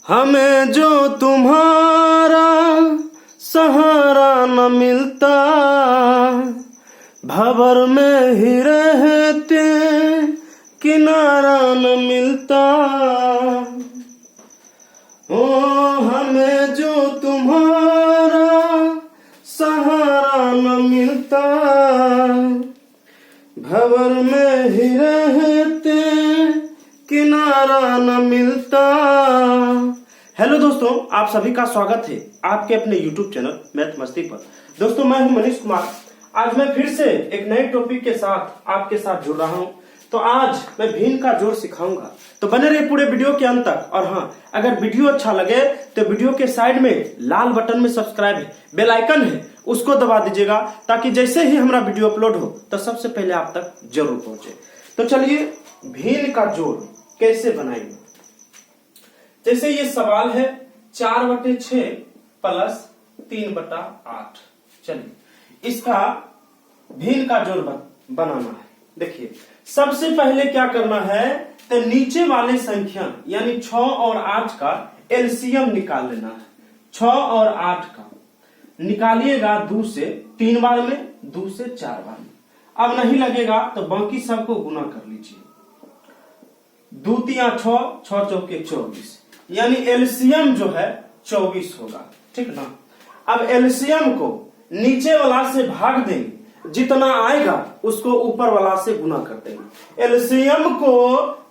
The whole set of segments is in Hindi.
हमें जो तुम्हारा सहारा न मिलता, भंवर में ही रहते किनारा न मिलता। ओ हमें जो तुम्हारा सहारा न मिलता, भंवर में ही रहते किनारा न मिलता। हेलो दोस्तों, आप सभी का स्वागत है आपके अपने YouTube चैनल मैथ मस्ती पर। दोस्तों, मैं हूं मनीष कुमार। आज मैं फिर से एक नए टॉपिक के साथ आपके साथ जुड़ रहा हूं। तो आज मैं भिन्न का जोड़ सिखाऊंगा, तो बने रहिए पूरे वीडियो के अंत तक। और हाँ, अगर वीडियो अच्छा लगे तो वीडियो के साइड में लाल बटन में सब्सक्राइब है, बेल आइकन है, उसको दबा दीजिएगा ताकि जैसे ही हमारा वीडियो अपलोड हो तो सबसे पहले आप तक जरूर पहुंचे। तो चलिए भिन्न का जोड़ कैसे बनाएंगे। जैसे ये सवाल है 4/6 प्लस 3/8। चलिए इसका भिन्न का जोड़ बनाना है। देखिए सबसे पहले क्या करना है, तो नीचे वाले संख्या यानी 6 और 8 का एलसीएम निकाल लेना है। 6 और 8 का निकालिएगा 2 से 3 बार में, 2 से 4 बार में। अब नहीं लगेगा तो बाकी सबको गुना कर लीजिए। 2 तिया 6, 6 चौके 24, यानी एलसीएम जो है 24 होगा। ठीक ना। अब एलसीएम को नीचे वाला से भाग देंगे, जितना आएगा उसको ऊपर वाला से गुना कर देंगे। एलसीएम को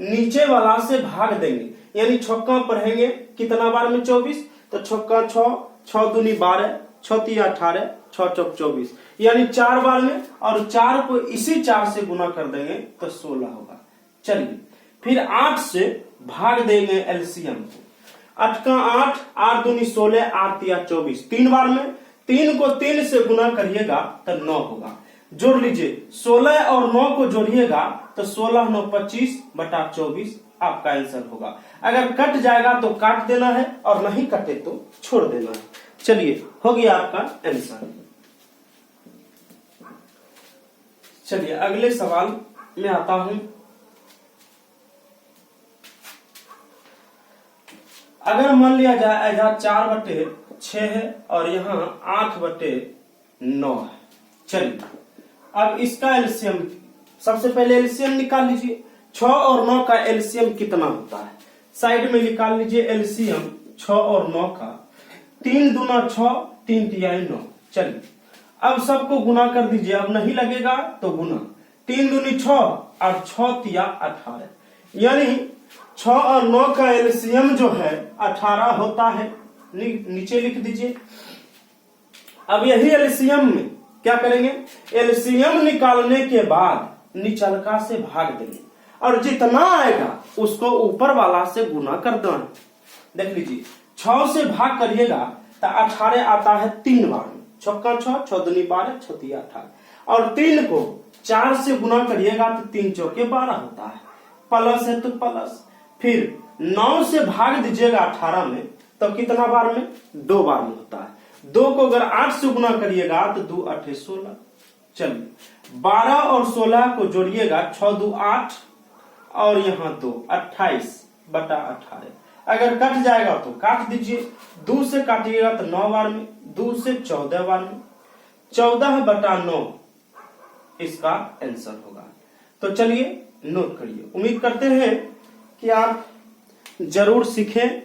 नीचे वाला से भाग देंगे, यानी छक्का पढ़ेंगे कितना बार में 24, तो छक्का 6, 6 दूनी 12, 6 तिया 18, 6 चौक 24, यानी 4 बार में। और 4 को इसी 4 से गुना कर देंगे तो 16 होगा। चलिए फिर 8 से भाग देंगे एलसीएम को। 8 का 8, 8 दूनी 16, 8 तिया 24, 3 बार में। 3 को 3 से गुना करिएगा तो 9 होगा। जोड़ लीजिए 16 और 9 को जोड़िएगा तो 16 9 25/24 आपका आंसर होगा। अगर कट जाएगा तो काट देना है और नहीं कटे तो छोड़ देना है। चलिए हो गया आपका आंसर। चलिए अगले सवाल में आता हूं। अगर मान लिया जाए 4/6 है और यहाँ 8/9 है। चलिए अब इसका एलसीएम, सबसे पहले एलसीएम निकाल लीजिए। 6 और 9 का एलसीएम कितना होता है, साइड में निकाल लीजिए एलसीएम 6 और 9 का। 3 दूना 6, 3 तिया 9। चलिए अब सबको गुना कर दीजिए। अब नहीं लगेगा तो गुना। 3 दूनी 6 और 6 तिया 18, यानी 6 और 9 का एलसीएम जो है 18 होता है। नीचे लिख दीजिए। अब यही एलसीएम में क्या करेंगे, एलसीएम निकालने के बाद निचलका से भाग देंगे और जितना आएगा उसको ऊपर वाला से गुना कर देना। देख लीजिए 6 से भाग करिएगा तो 18 आता है 3 बार में। छक्का 6, 6 दूनी 12, 6 तिया 18। और 3 को 4 से गुना करिएगा तो 3 चौके 12 होता है। प्लस है तो प्लस। फिर 9 से भाग दीजिएगा 18 में तो कितना बार में, 2 बार में होता है। 2 को अगर 8 से गुना करिएगा तो 2 8 16। चलिए 12 और 16 को जोड़िएगा, 6 2 8 और यहाँ 2 28/18। अगर कट जाएगा तो काट दीजिए। 2 से काटिएगा तो 9 बार में, 2 से 14 बार में। 14/9 इसका आंसर होगा। तो चलिए नोट करिए। उम्मीद करते हैं कि आप जरूर सीखें।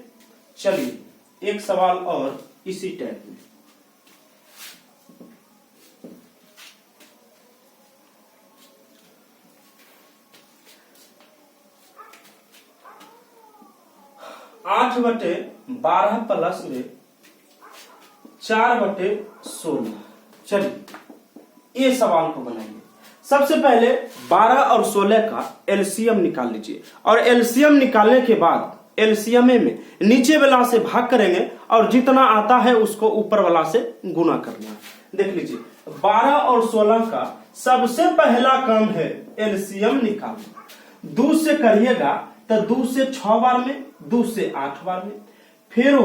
चलिए एक सवाल और इसी टाइप में। आठ 8/12 प्लस में 4/16। चलिए ये सवाल को बनाइए। सबसे पहले 12 और 16 का एलसीएम निकाल लीजिए और एलसीएम निकालने के बाद एलसीएम में नीचे वाला से भाग करेंगे और जितना आता है उसको ऊपर वाला से गुना करना है। देख लीजिए 12 और 16 का सबसे पहला काम है एलसीएम निकालना। 2 से करिएगा तो 2 से 6 बार में, 2 से 8 बार में, फिर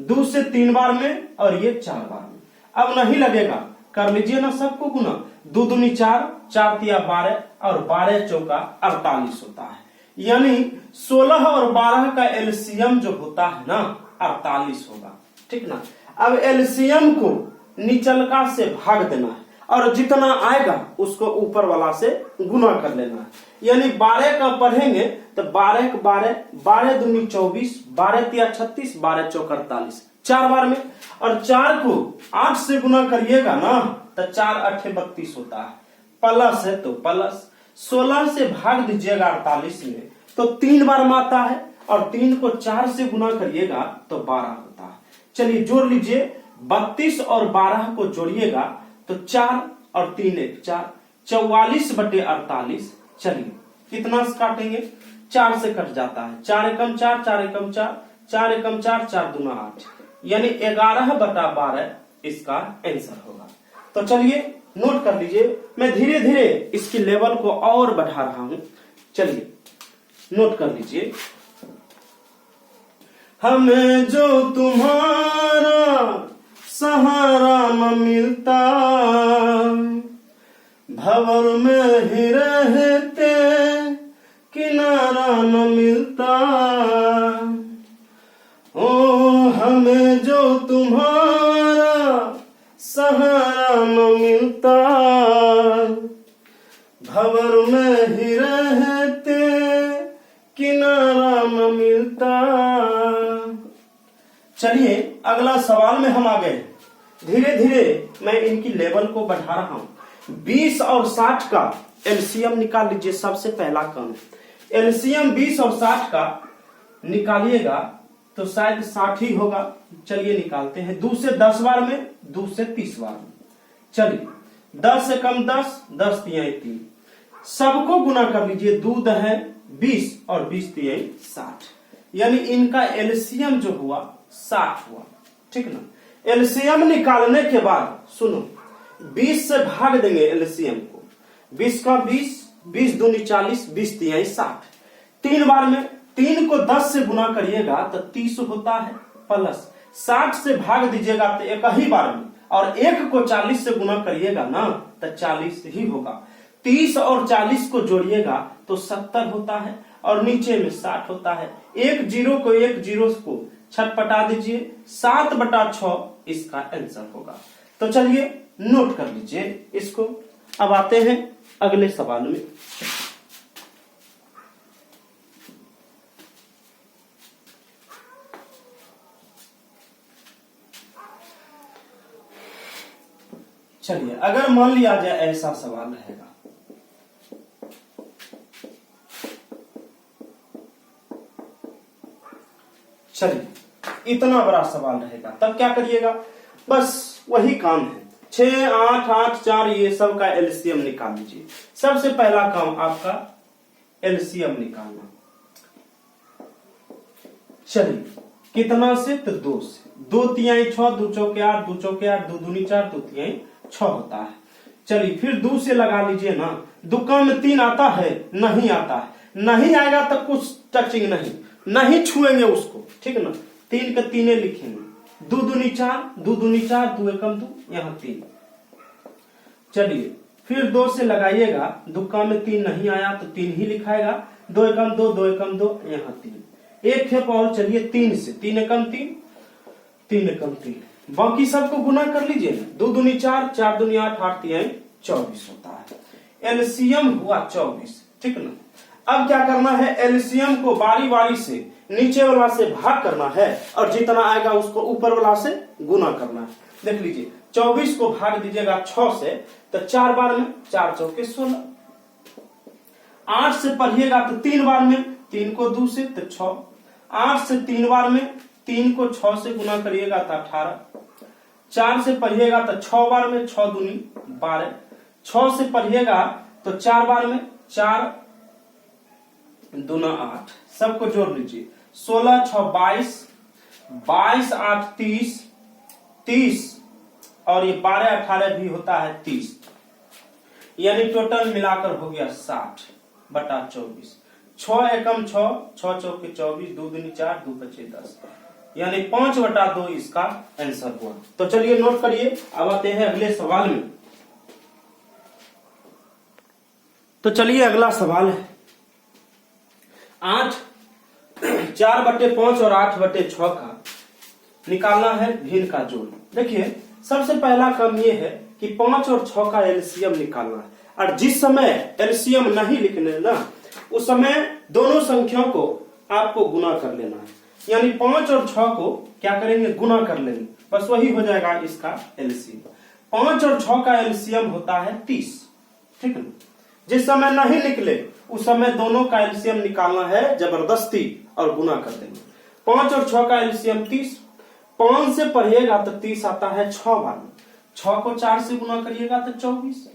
2 से 3 बार में और ये 4 बार में। अब नहीं लगेगा, कर लीजिए ना सबको गुना। 2 दूनी 4, 4 तिया 12 और 12 चौका 48 होता है। यानी 16 और 12 का एलसीएम जो होता है ना 48 होगा, ठीक ना। अब एलसीएम को निचलका से भाग देना है और जितना आएगा उसको ऊपर वाला से गुना कर लेना है। यानी 12 का पढ़ेंगे तो 12 के 12, 12 दूनी 24, 12 तिया 36, 12 चौक 48, 4 बार में। और 4 को 8 से गुना करिएगा ना तो 4 8 32 होता है, प्लस है तो प्लस। 16 से भाग दीजिएगा 48 में तो 3 बार में आता है, और 3 को 4 से गुना करिएगा तो 12 होता है। चलिए जोड़ लीजिए, 32 और 12 को जोड़िएगा तो 4 और 3 1 4, 44/48। चलिए कितना से काटेंगे, 4 से कट जाता है, 4 एकम 4, 4 एकम 4, 4 एकम 4, 4 दूना 8, यानी 11/12 इसका आंसर होगा। तो चलिए नोट कर लीजिए, मैं धीरे धीरे इसकी लेवल को और बढ़ा रहा हूं। चलिए नोट कर लीजिए, हमें जो तुम्हारा सहारा न मिलता, भंवर में ही रहते किनारा न मिलता। ओ हमें जो तुम्हारा सहारा न मिलता, भंवर में ही रहते किनारा न मिलता। चलिए अगला सवाल में हम आ गए। धीरे धीरे मैं इनकी लेवल को बढ़ा रहा हूं। 20 और 60 का एलसीएम निकाल लीजिए। सबसे पहला काम, एलसीएम 20 और 60 का निकालिएगा तो शायद 60 ही होगा। चलिए निकालते हैं। 2 से 10 बार में, 2 से 30 बार में। चलिए 10 से कम 10, 10 तिहाई 3, सबको गुना कर लीजिए। 2 है 20 और 20 तिहाई 60, यानी इनका एलसीएम जो हुआ 60 हुआ, ठीक ना। एलसीएम निकालने के बाद सुनो, 20 से भाग देंगे एलसीएम को। 20 का 20, 20 दूनी 40, 20 तिहाई 60, 3 बार में। 3 को 10 से गुना करिएगा तो 30 होता है, प्लस 60 से भाग दीजिएगा तो एक ही बार में, और 1 को 40 से गुना करिएगा ना तो 40 ही होगा। 30 और 40 को जोड़िएगा तो 70 होता है, और नीचे में 60 होता है। एक जीरो को छटपटा दीजिए, 7/6 इसका आंसर होगा। तो चलिए नोट कर लीजिए इसको। अब आते हैं अगले सवाल में। चलिए अगर मान लिया जाए ऐसा सवाल रहेगा, चलिए इतना बड़ा सवाल रहेगा, तब क्या करिएगा, बस वही काम है। 6 8 8 4 ये सब का एलसीएम निकाल लीजिए। सबसे पहला काम आपका एलसीएम निकालना। चलिए कितना से, तो 2 से। 2 तिहाई 6, 2 चौके 8, 2 चौके 8, 2 दूनी 4, 2 तिहाई 6 होता है। चलिए फिर 2 से लगा लीजिए ना। 2 का में 3 आता है, नहीं आता है, नहीं आएगा तो कुछ टचिंग नहीं छुएंगे उसको, ठीक ना। 3 के 3 लिखेंगे। 2 दूनी 4, 2 दूनी 4, 2 एकम 2, यहाँ 3। चलिए फिर 2 से लगाइएगा। 2 का में 3 नहीं आया तो 3 ही लिखाएगा। 2 एकम 2, 2 एकम 2, यहाँ 3। एक खेप और चलिए 3 से। 3 एकम 3, 3 एकम 3, बाकी सबको गुना कर लीजिए। 2 दूनी 4, 4 दूनी 8, 8 तिहाई 24 होता है। एलसीएम हुआ 24, ठीक ना। अब क्या करना है, एलसीएम को बारी बारी से नीचे वाला से भाग करना है, और जितना आएगा उसको ऊपर वाला से गुना करना है। देख लीजिए 24 को भाग दीजिएगा 6 से तो 4 बार में, 4 चौके 16। 8 से पढ़िएगा तो 3 बार में, 3 को 2 से तो 6। 8 से 3 बार में, 3 को 6 से गुना करिएगा तो 18। 4 से पढ़िएगा तो 6 बार में, 6 दूनी 12। 6 से पढ़िएगा तो 4 बार में, 4 दूना 8, सबको जोड़ लीजिए। 16 6 22, 22 8 30, 30 और ये 12 18 भी होता है 30, यानी टोटल मिलाकर हो गया 60/24। 6 एकम 6, 6 चौके 24, 2 दूनी 4, 2 पचे 10, यानी 5/2 इसका आंसर हुआ। तो चलिए नोट करिए। अब आते हैं अगले सवाल में। तो चलिए अगला सवाल है, 8 4/5 और 8/6 का निकालना है भिन्न का जोड़। देखिए सबसे पहला काम ये है कि 5 और 6 का एलसीएम निकालना है, और जिस समय एलसीएम नहीं लिखने ना उस समय दोनों संख्याओं को आपको गुना कर लेना है, यानी 5 और 6 को क्या करेंगे, गुना कर लेंगे, बस वही हो जाएगा इसका एलसीएम। 5 और 6 का एलसीएम होता है 30, ठीक है। जिस समय नहीं निकले उस समय दोनों का एलसीएम निकालना है जबरदस्ती और गुना कर देंगे। 5 और 6 का एलसीएम 30, 5 से पढ़िएगा तो 30 आता है 6 बार में, 6 को 4 से गुना करिएगा तो 24,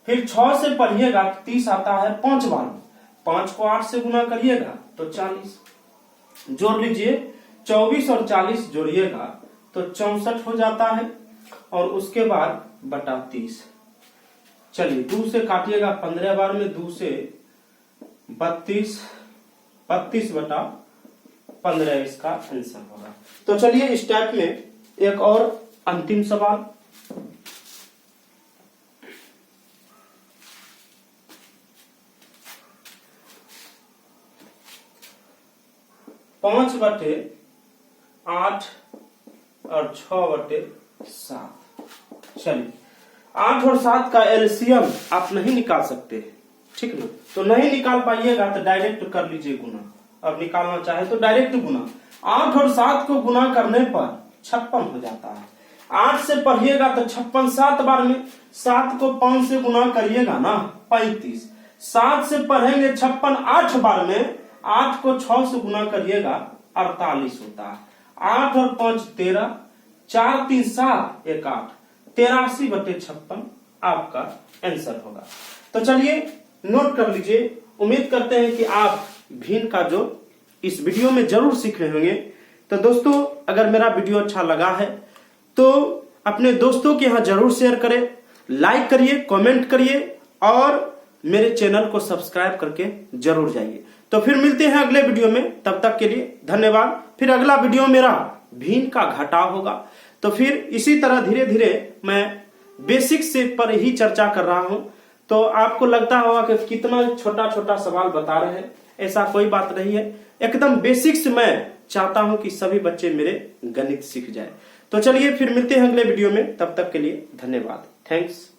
फिर 6 से पढ़िएगा तो 30 आता है 5 बार में, 5 को 8 से गुना करिएगा तो 40, जोड़ लीजिए 24 और 40 जोड़िएगा तो 64 हो जाता है, और उसके बाद बटा 30। चलिए 2 से काटिएगा 15 बार में, 2 से 32, 32/15 इसका आंसर होगा। तो चलिए इस टाइप में एक और अंतिम सवाल। पांच बटे 8 और 6/7। चलिए 8 और 7 का एलसीएम आप नहीं निकाल सकते, ठीक ना, तो नहीं निकाल पाइएगा तो डायरेक्ट कर लीजिए गुना। अब निकालना चाहे तो डायरेक्ट गुना। 8 और 7 को गुना करने पर 56 हो जाता है। 8 से पढ़िएगा तो 56 7 बार में, 7 को 5 से गुना करिएगा ना 35, 7 से पढ़ेंगे 56 8 बार में, 8 को 6 से गुना करिएगा 48 होता है। 8 और 5 13, 4 3 7 1 8, 83/56 आपका आंसर होगा। तो चलिए नोट कर लीजिए। उम्मीद करते हैं कि आप भिन्न का जो इस वीडियो में जरूर सीख रहे होंगे। तो दोस्तों अगर मेरा वीडियो अच्छा लगा है तो अपने दोस्तों के यहाँ जरूर शेयर करें, लाइक करिए, कमेंट करिए और मेरे चैनल को सब्सक्राइब करके जरूर जाइए। तो फिर मिलते हैं अगले वीडियो में, तब तक के लिए धन्यवाद। फिर अगला वीडियो मेरा भिन्न का घटाव होगा। तो फिर इसी तरह धीरे धीरे मैं बेसिक से पर ही चर्चा कर रहा हूं। तो आपको लगता होगा कि कितना छोटा छोटा सवाल बता रहे हैं, ऐसा कोई बात नहीं है। एकदम बेसिक्स मैं चाहता हूं कि सभी बच्चे मेरे गणित सीख जाए। तो चलिए फिर मिलते हैं अगले वीडियो में, तब तक के लिए धन्यवाद। थैंक्स।